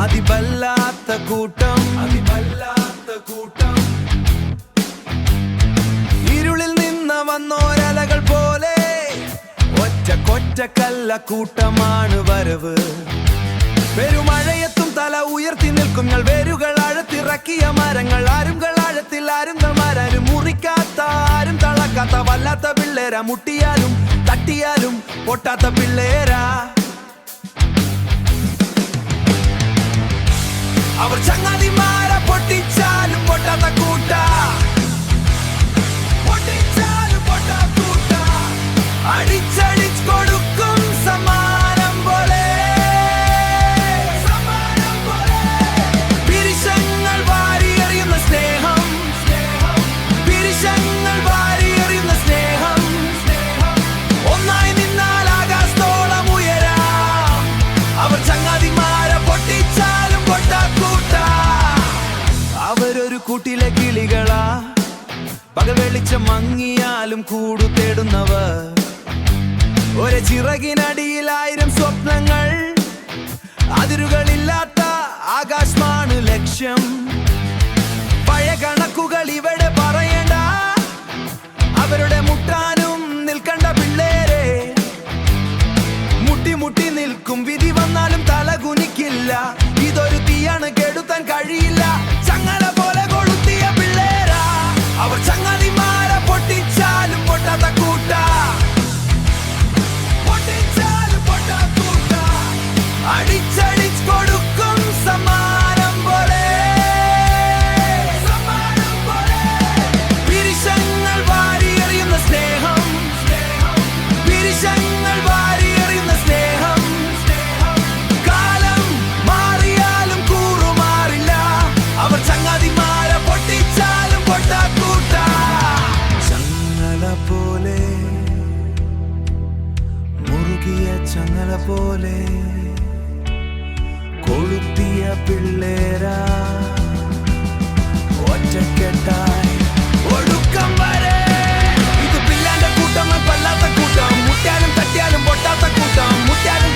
അതിവല്ലാത്ത കൂട്ടം ഇരുളിൽ നിന്ന് വന്നോരലകൾ പോലെ ഒറ്റക്കൊറ്റക്കല്ല കൂട്ടമാണ് വരവ്. പെരുമഴയത്തും തല ഉയർത്തി നിൽക്കും ഞങ്ങൾ വേരുകൾ ആഴത്തിറക്കിയ മരങ്ങൾ. ആരുംകൾ ആഴത്തിൽ ആരും മുറിക്കാത്ത ആരും തളക്കാത്ത വല്ലാത്ത പിള്ളേരാ. മുട്ടിയാലും തട്ടിയാലും പൊട്ടാത്ത പിള്ളേരാ. അവർ ചങ്ങാതിമാരെ പൊട്ടിച്ചാലും പൊട്ടാത്ത കൂട്ട. അടിച്ചടിച്ച് കൊടുക്കും സമ്മാനം പോലെ. പിരിശങ്ങൾ വാരിയെറിയുന്ന സ്നേഹം. പിരിശങ്ങൾ വാരിയെറിയുന്ന സ്നേഹം. ഒന്നായി നിന്നാൽ ആകാശത്തോളം ഉയരാം. അവർ ചങ്ങാതിമാരെ പൊട്ടിച്ചാലും പൊട്ടാക്കൂട്ട. അവരൊരു കൂട്ടിലെ കിളികളാ. പകൽ വെളിച്ചം മങ്ങിയാലും കൂടു തേടുന്നവർ. ഒരു ചിറകിനടിയിൽ 1000 സ്വപ്നങ്ങൾ. അതിരുകളില്ലാത്ത ആകാശമാണ് ലക്ഷ്യം. പഴയ കണക്കുകൾ ഇവിടെ പറയണ്ട. അവരുടെ മുട്ടാനും നിൽക്കണ്ട പിള്ളേരെ. മുട്ടി മുട്ടി നിൽക്കും വിധി വന്നാലും തല കുനിക്കില്ല. ഇതൊരു തീയാണ് കെടുത്താൻ കഴിയില്ല. ചങ്ങല പോലെ കൊളുത്തിയ പിള്ളേരാ. അവർ ചങ്ങാതിമാരെ പൊട്ടിച്ചാലും പൊട്ടാത്ത കൂട്ട. അടിച്ചടിച്ച് കൊടുക്കും സമ്മാനം പോലെ. പിരിശങ്ങൾ വാരിയെറിയുന്ന സ്നേഹം. പിരിശങ്ങൾ വാരിയെറിയുന്ന സ്നേഹം. കാലം മാറിയാലും കൂറുമാറില്ല. അവർ ചങ്ങാതിമാരെ പൊട്ടിച്ചാലും പൊട്ടാക്കൂട്ട. ചങ്ങല പോലെ മുറുകിയ ചങ്ങല പോലെ കൊളുത്തിയ പിള്ളേരാ. ഒറ്റക്കെട്ടായി ഒടുക്കം വരെ. ഇത് പിള്ളാന്റെ കൂട്ടം, പല്ലാത്ത കൂട്ടം. മുട്ടിയാലും തട്ടിയാലും പൊട്ടാത്ത കൂട്ടം. മുട്ടിയാലും